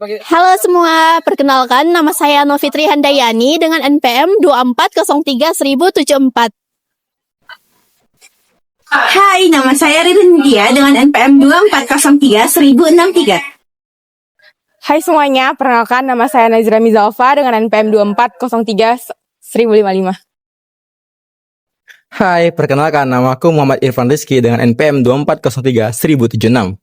Halo semua, perkenalkan nama saya Novitri Handayani dengan NPM 24031074. Hai, nama saya Ririn Dia dengan NPM 24031063. Hai semuanya, perkenalkan nama saya Nazira Mizalfa dengan NPM 24031055. Hai, perkenalkan nama aku Muhammad Irfan Rizky dengan NPM 24031076.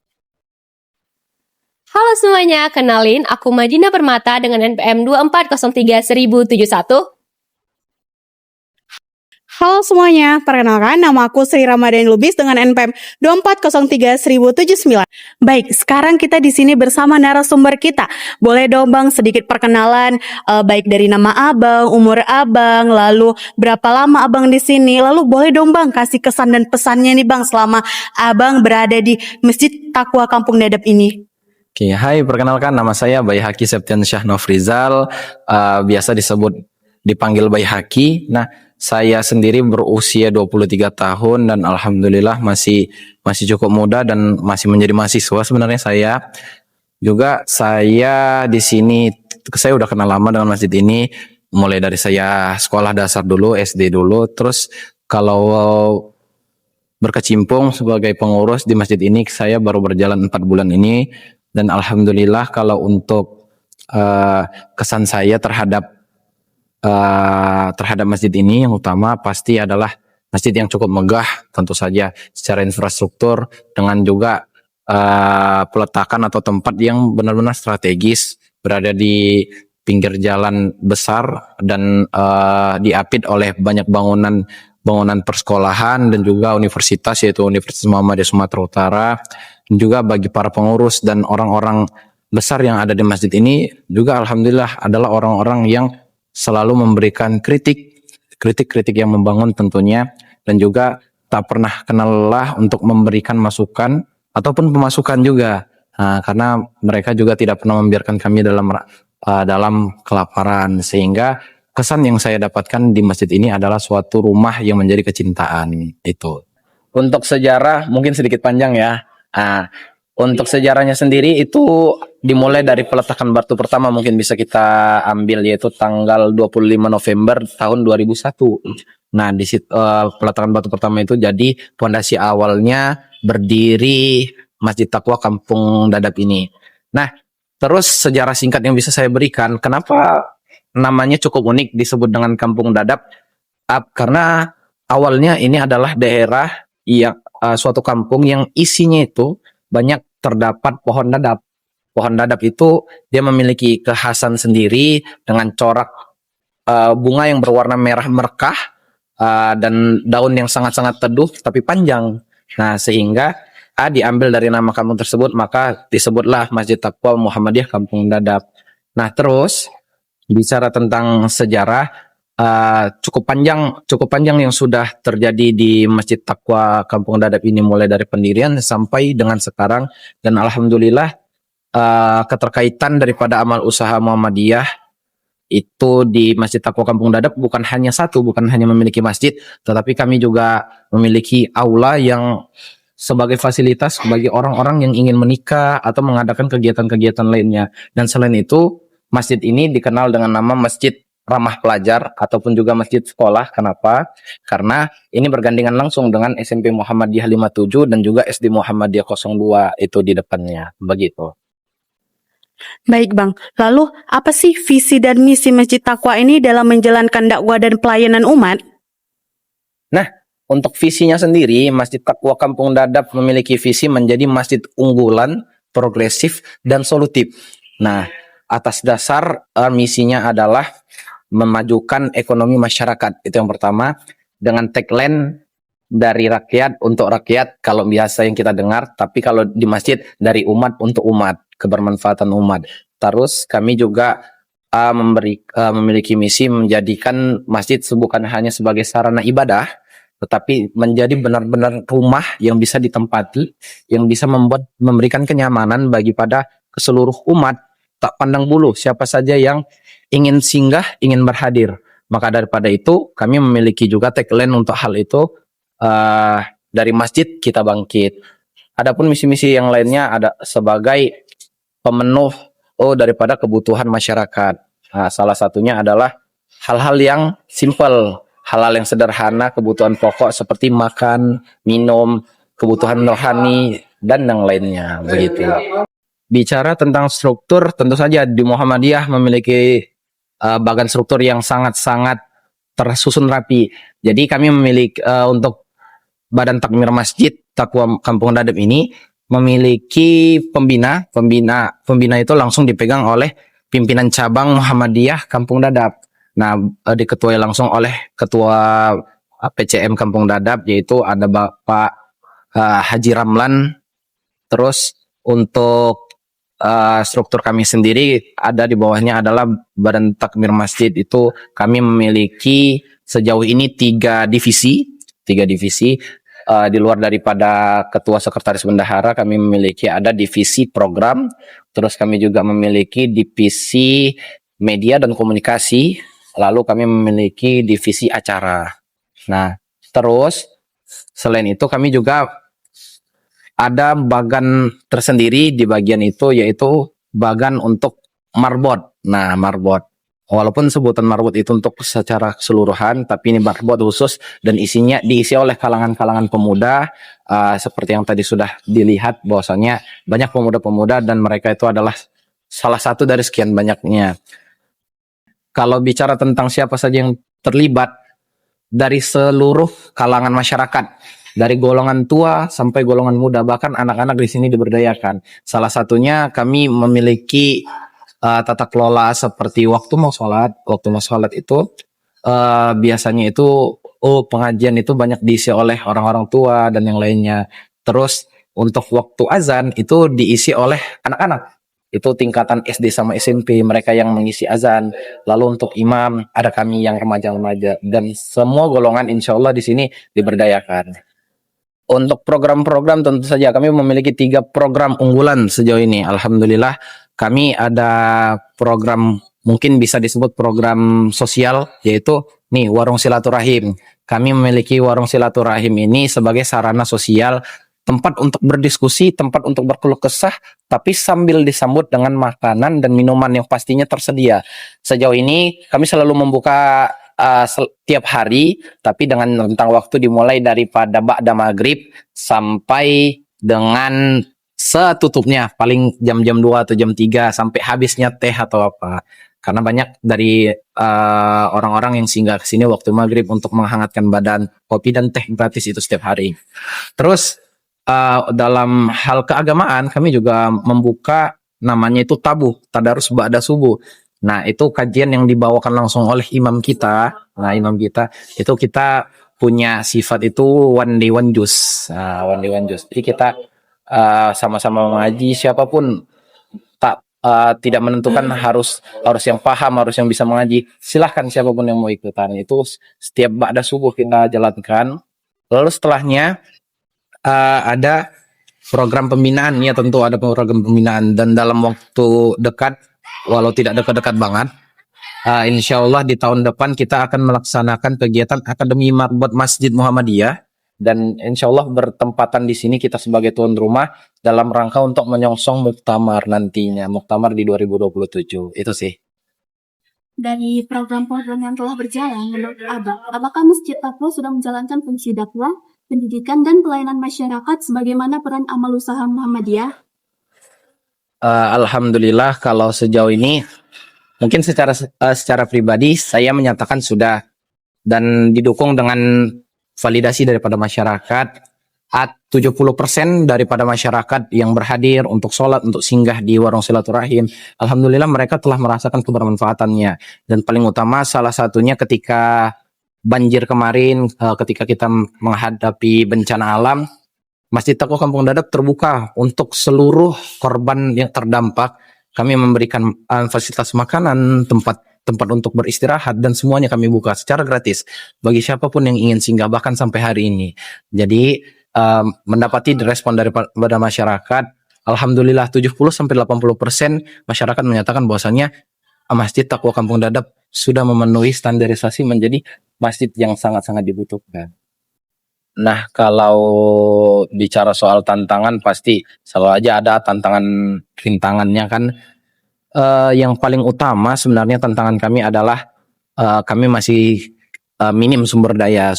Halo semuanya, kenalin aku Madina Permata dengan NPM 24031071. Halo semuanya, perkenalkan nama aku Sri Ramadhani Lubis dengan NPM 24031079. Baik, sekarang kita di sini bersama narasumber kita. Boleh dong Bang sedikit perkenalan, baik dari nama Abang, umur Abang, lalu berapa lama Abang di sini, lalu boleh dong Bang kasih kesan dan pesannya nih Bang selama Abang berada di Masjid Taqwa Kampung Dadap ini. Oke, hai, perkenalkan nama saya Baihaqi Septian Syah Nofrizal, biasa dipanggil Baihaqi. Nah, saya sendiri berusia 23 tahun dan alhamdulillah masih cukup muda dan masih menjadi mahasiswa sebenarnya saya. Juga saya di sini saya udah kenal lama dengan masjid ini, mulai dari saya sekolah dasar dulu, SD dulu, terus kalau berkecimpung sebagai pengurus di masjid ini saya baru berjalan 4 bulan ini. Dan alhamdulillah kalau untuk kesan saya terhadap masjid ini yang utama pasti adalah masjid yang cukup megah tentu saja secara infrastruktur, dengan juga peletakan atau tempat yang benar-benar strategis, berada di pinggir jalan besar dan diapit oleh banyak bangunan persekolahan dan juga universitas, yaitu Universitas Muhammadiyah Sumatera Utara. Juga bagi para pengurus dan orang-orang besar yang ada di masjid ini juga alhamdulillah adalah orang-orang yang selalu memberikan kritik yang membangun tentunya, dan juga tak pernah kenal lelah untuk memberikan masukan ataupun pemasukan juga. Nah, karena mereka juga tidak pernah membiarkan kami dalam kelaparan, sehingga kesan yang saya dapatkan di masjid ini adalah suatu rumah yang menjadi kecintaan itu. Untuk sejarah mungkin sedikit panjang ya. Nah, untuk sejarahnya sendiri itu dimulai dari peletakan batu pertama, mungkin bisa kita ambil, yaitu tanggal 25 November tahun 2001. Nah, di situ peletakan batu pertama itu jadi fondasi awalnya berdiri Masjid Taqwa Kampung Dadap ini. Nah, terus sejarah singkat yang bisa saya berikan, kenapa namanya cukup unik disebut dengan Kampung Dadap? Karena awalnya ini adalah daerah yang suatu kampung yang isinya itu banyak terdapat pohon dadap. Pohon dadap itu dia memiliki kekhasan sendiri dengan corak bunga yang berwarna merah merekah dan daun yang sangat-sangat teduh tapi panjang. Nah, sehingga diambil dari nama kampung tersebut, maka disebutlah Masjid Taqwa Muhammadiyah Kampung Dadap. Nah, terus bicara tentang sejarah, cukup panjang yang sudah terjadi di Masjid Taqwa Kampung Dadap ini, mulai dari pendirian sampai dengan sekarang. Dan alhamdulillah keterkaitan daripada amal usaha Muhammadiyah itu di Masjid Taqwa Kampung Dadap bukan hanya memiliki masjid, tetapi kami juga memiliki aula yang sebagai fasilitas bagi orang-orang yang ingin menikah atau mengadakan kegiatan-kegiatan lainnya. Dan selain itu, masjid ini dikenal dengan nama Masjid Ramah Pelajar ataupun juga masjid sekolah. Kenapa? Karena ini bergandengan langsung dengan SMP Muhammadiyah 57 dan juga SD Muhammadiyah 02 itu di depannya. Begitu. Baik Bang, lalu apa sih visi dan misi Masjid Taqwa ini dalam menjalankan dakwah dan pelayanan umat? Nah, untuk visinya sendiri, Masjid Taqwa Kampung Dadap memiliki visi menjadi masjid unggulan, progresif, dan solutif. Nah, atas dasar misinya adalah memajukan ekonomi masyarakat, itu yang pertama, dengan tagline dari rakyat untuk rakyat kalau biasa yang kita dengar, tapi kalau di masjid dari umat untuk umat, kebermanfaatan umat. Terus kami juga memiliki misi menjadikan masjid bukan hanya sebagai sarana ibadah, tetapi menjadi benar-benar rumah yang bisa ditempati, yang bisa memberikan kenyamanan bagi pada seluruh umat, tak pandang bulu siapa saja yang ingin singgah, ingin berhadir. Maka daripada itu, kami memiliki juga tagline untuk hal itu, dari masjid kita bangkit. Adapun misi-misi yang lainnya ada sebagai pemenuh daripada kebutuhan masyarakat. Nah, salah satunya adalah hal-hal yang simple, hal-hal yang sederhana, kebutuhan pokok seperti makan, minum, kebutuhan rohani, dan yang lainnya begitu. Bicara tentang struktur, tentu saja di Muhammadiyah memiliki bagan struktur yang sangat-sangat tersusun rapi. Jadi kami memiliki untuk Badan Takmir Masjid Taqwa Kampung Dadap ini memiliki pembina itu langsung dipegang oleh pimpinan cabang Muhammadiyah Kampung Dadap. Nah, diketuai langsung oleh ketua PCM Kampung Dadap, yaitu ada Bapak Haji Ramlan. Terus untuk struktur kami sendiri ada di bawahnya adalah Badan Takmir Masjid. Itu kami memiliki sejauh ini 3 divisi. Di luar daripada ketua sekretaris bendahara, kami memiliki ada divisi program, terus kami juga memiliki divisi media dan komunikasi, lalu kami memiliki divisi acara. Nah, terus selain itu kami juga ada bagan tersendiri di bagian itu, yaitu bagan untuk marbot. Nah, marbot. Walaupun sebutan marbot itu untuk secara keseluruhan, tapi ini marbot khusus dan isinya diisi oleh kalangan-kalangan pemuda, seperti yang tadi sudah dilihat bahwasanya banyak pemuda-pemuda dan mereka itu adalah salah satu dari sekian banyaknya. Kalau bicara tentang siapa saja yang terlibat, dari seluruh kalangan masyarakat, dari golongan tua sampai golongan muda, bahkan anak-anak di sini diberdayakan. Salah satunya kami memiliki tata kelola seperti waktu mau sholat itu biasanya itu pengajian itu banyak diisi oleh orang-orang tua dan yang lainnya. Terus untuk waktu azan itu diisi oleh anak-anak, itu tingkatan SD sama SMP, mereka yang mengisi azan. Lalu untuk imam ada kami yang remaja-remaja, dan semua golongan insya Allah di sini diberdayakan. Untuk program-program tentu saja kami memiliki 3 program unggulan sejauh ini. Alhamdulillah kami ada program, mungkin bisa disebut program sosial, yaitu nih Warung Silaturahim. Kami memiliki Warung Silaturahim ini sebagai sarana sosial, tempat untuk berdiskusi, tempat untuk berkeluh kesah, tapi sambil disambut dengan makanan dan minuman yang pastinya tersedia. Sejauh ini kami selalu membuka setiap hari, tapi dengan rentang waktu dimulai daripada ba'da maghrib sampai dengan setutupnya, paling jam-jam 2 atau jam 3 sampai habisnya teh atau apa. Karena banyak dari orang-orang yang singgah ke sini waktu maghrib untuk menghangatkan badan, kopi dan teh gratis itu setiap hari. Terus dalam hal keagamaan kami juga membuka namanya itu tadarus ba'da subuh. Nah, itu kajian yang dibawakan langsung oleh imam kita. Nah, imam kita itu kita punya sifat itu one day one juice. One day one juice. Jadi kita sama-sama mengaji, siapapun tidak menentukan harus yang paham, harus yang bisa mengaji. Silahkan siapapun yang mau ikutan. Itu setiap ba'da subuh kita jalankan. Lalu setelahnya ada program pembinaan. Ya, tentu ada program pembinaan, dan dalam waktu dekat, walau tidak dekat-dekat banget, insya Allah di tahun depan kita akan melaksanakan kegiatan Akademi Marbot Masjid Muhammadiyah, dan insya Allah bertempatan di sini kita sebagai tuan rumah dalam rangka untuk menyongsong muktamar nantinya, muktamar di 2027. Itu sih. Dari program-program yang telah berjalan, menurut Abang, apakah Masjid Taqwa sudah menjalankan fungsi dakwah, pendidikan, dan pelayanan masyarakat sebagaimana peran amal usaha Muhammadiyah? Alhamdulillah kalau sejauh ini mungkin secara pribadi saya menyatakan sudah, dan didukung dengan validasi daripada masyarakat. 70% daripada masyarakat yang berhadir untuk sholat, untuk singgah di Warung Silaturahim, alhamdulillah mereka telah merasakan kebermanfaatannya. Dan paling utama salah satunya ketika banjir kemarin, ketika kita menghadapi bencana alam, Masjid Taqwa Kampung Dadap terbuka untuk seluruh korban yang terdampak. Kami memberikan fasilitas makanan, tempat untuk beristirahat, dan semuanya kami buka secara gratis bagi siapapun yang ingin singgah, bahkan sampai hari ini. Jadi mendapati respon daripada masyarakat, alhamdulillah 70-80% masyarakat menyatakan bahwasanya Masjid Taqwa Kampung Dadap sudah memenuhi standarisasi menjadi masjid yang sangat-sangat dibutuhkan. Nah, kalau bicara soal tantangan, pasti selalu aja ada tantangan rintangannya kan. yang paling utama sebenarnya tantangan kami adalah kami masih minim sumber daya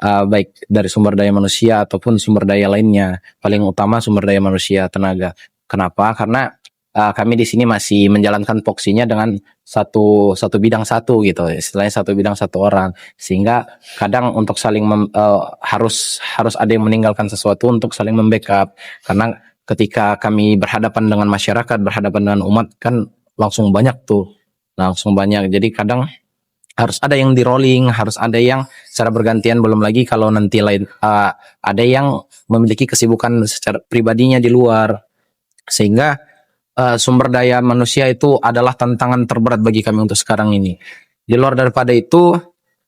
baik dari sumber daya manusia ataupun sumber daya lainnya. Paling utama sumber daya manusia, tenaga. Kenapa? Karena kami di sini masih menjalankan poksinya dengan satu bidang satu gitu, istilahnya satu bidang satu orang, sehingga kadang untuk saling harus ada yang meninggalkan sesuatu untuk saling membackup. Karena ketika kami berhadapan dengan masyarakat, berhadapan dengan umat kan langsung banyak. Jadi kadang harus ada yang di rolling, harus ada yang secara bergantian, belum lagi kalau nanti ada yang memiliki kesibukan secara pribadinya di luar, sehingga sumber daya manusia itu adalah tantangan terberat bagi kami untuk sekarang ini. Di luar daripada itu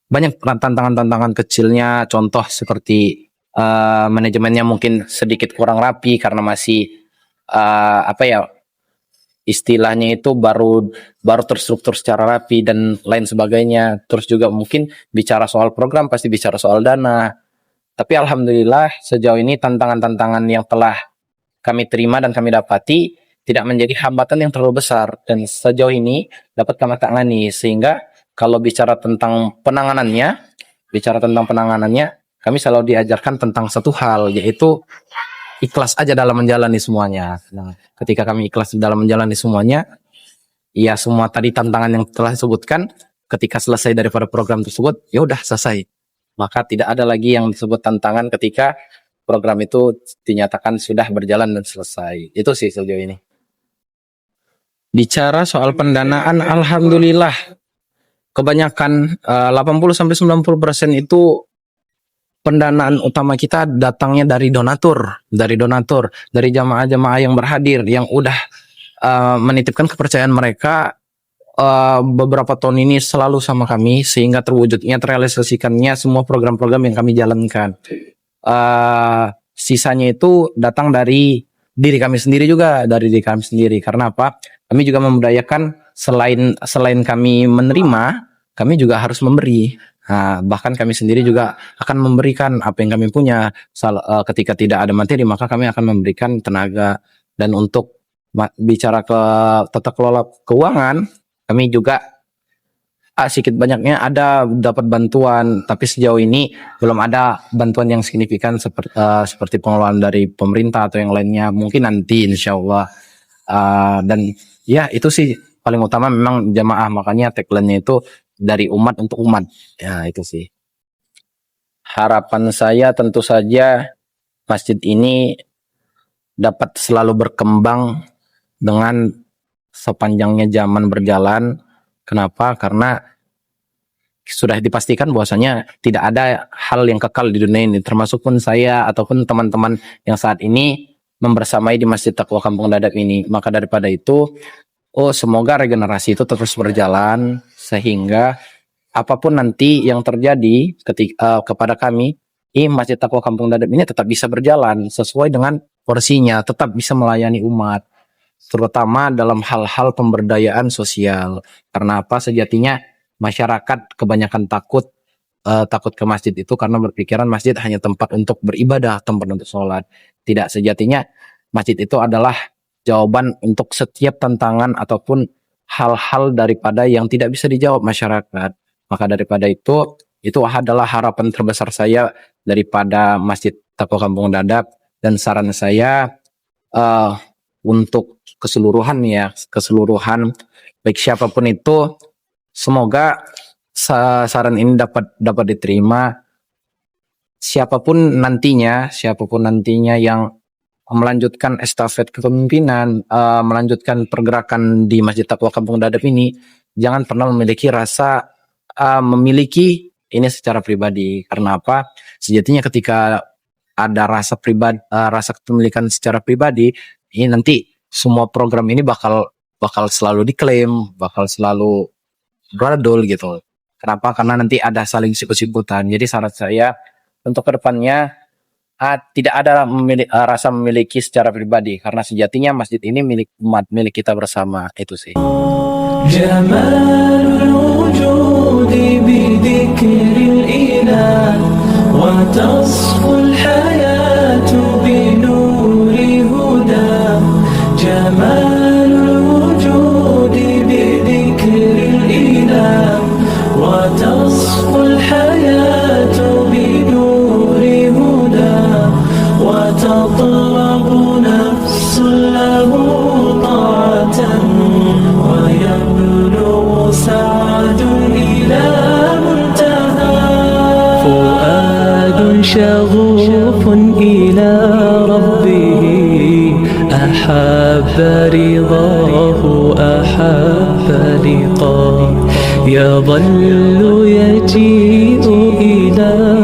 banyak tantangan-tantangan kecilnya, contoh seperti manajemennya mungkin sedikit kurang rapi karena masih istilahnya itu baru terstruktur secara rapi dan lain sebagainya. Terus juga mungkin bicara soal program pasti bicara soal dana. Tapi alhamdulillah sejauh ini tantangan-tantangan yang telah kami terima dan kami dapati tidak menjadi hambatan yang terlalu besar, dan sejauh ini dapat kami tangani. Sehingga kalau bicara tentang penanganannya, kami selalu diajarkan tentang satu hal, yaitu ikhlas aja dalam menjalani semuanya. Nah, ketika kami ikhlas dalam menjalani semuanya, ya semua tadi tantangan yang telah disebutkan, ketika selesai daripada program tersebut, ya udah selesai. Maka tidak ada lagi yang disebut tantangan ketika program itu dinyatakan sudah berjalan dan selesai. Itu sih sejauh ini. Bicara soal pendanaan, alhamdulillah kebanyakan 80-90% itu pendanaan utama kita datangnya dari donatur, dari jamaah-jamaah yang berhadir, yang udah menitipkan kepercayaan mereka beberapa tahun ini selalu sama kami, sehingga terrealisasikannya semua program-program yang kami jalankan. Sisanya itu datang dari diri kami sendiri juga, Karena apa? Kami juga membudayakan selain kami menerima, kami juga harus memberi. Nah, bahkan kami sendiri juga akan memberikan apa yang kami punya. Ketika tidak ada materi, maka kami akan memberikan tenaga. Dan untuk bicara ke tata kelola keuangan, kami juga sedikit banyaknya ada dapat bantuan, tapi sejauh ini belum ada bantuan yang signifikan seperti pengelolaan dari pemerintah atau yang lainnya. Mungkin nanti insya Allah. Dan ya itu sih paling utama memang jamaah, makanya tagline-nya itu dari umat untuk umat. Ya itu sih. Harapan saya tentu saja masjid ini dapat selalu berkembang dengan sepanjangnya zaman berjalan. Kenapa? Karena sudah dipastikan bahwasanya tidak ada hal yang kekal di dunia ini, termasuk pun saya ataupun teman-teman yang saat ini membersamai di Masjid Taqwa Kampung Dadap ini. Maka daripada itu, semoga regenerasi itu terus berjalan, sehingga apapun nanti yang terjadi kepada kami, Masjid Taqwa Kampung Dadap ini tetap bisa berjalan sesuai dengan porsinya, tetap bisa melayani umat, terutama dalam hal-hal pemberdayaan sosial. Karena apa? Sejatinya masyarakat kebanyakan takut ke masjid itu karena berpikiran masjid hanya tempat untuk beribadah, tempat untuk sholat. Tidak, sejatinya masjid itu adalah jawaban untuk setiap tantangan ataupun hal-hal daripada yang tidak bisa dijawab masyarakat. Maka daripada itu adalah harapan terbesar saya daripada Masjid Taqwa Kampung Dadap. Dan saran saya untuk keseluruhan baik siapapun itu, semoga saran ini dapat diterima. Siapapun nantinya yang melanjutkan estafet kepemimpinan, melanjutkan pergerakan di Masjid Taqwa Kampung Dadap ini, jangan pernah memiliki rasa memiliki ini secara pribadi. Karena apa? Sejatinya ketika ada rasa kepemilikan secara pribadi, ini nanti semua program ini bakal selalu diklaim, bakal selalu beradol gitu. Kenapa? Karena nanti ada saling sikut-sikutan. Jadi saran saya untuk kedepannya tidak ada rasa memiliki secara pribadi, karena sejatinya masjid ini milik umat, milik kita bersama. Itu sih. تطلب نفس له طاعة ويبلغ سعد إلى منتهى فؤاد شغوف إلى ربه أحب رضاه أحب لقاه يظل يجيء إلى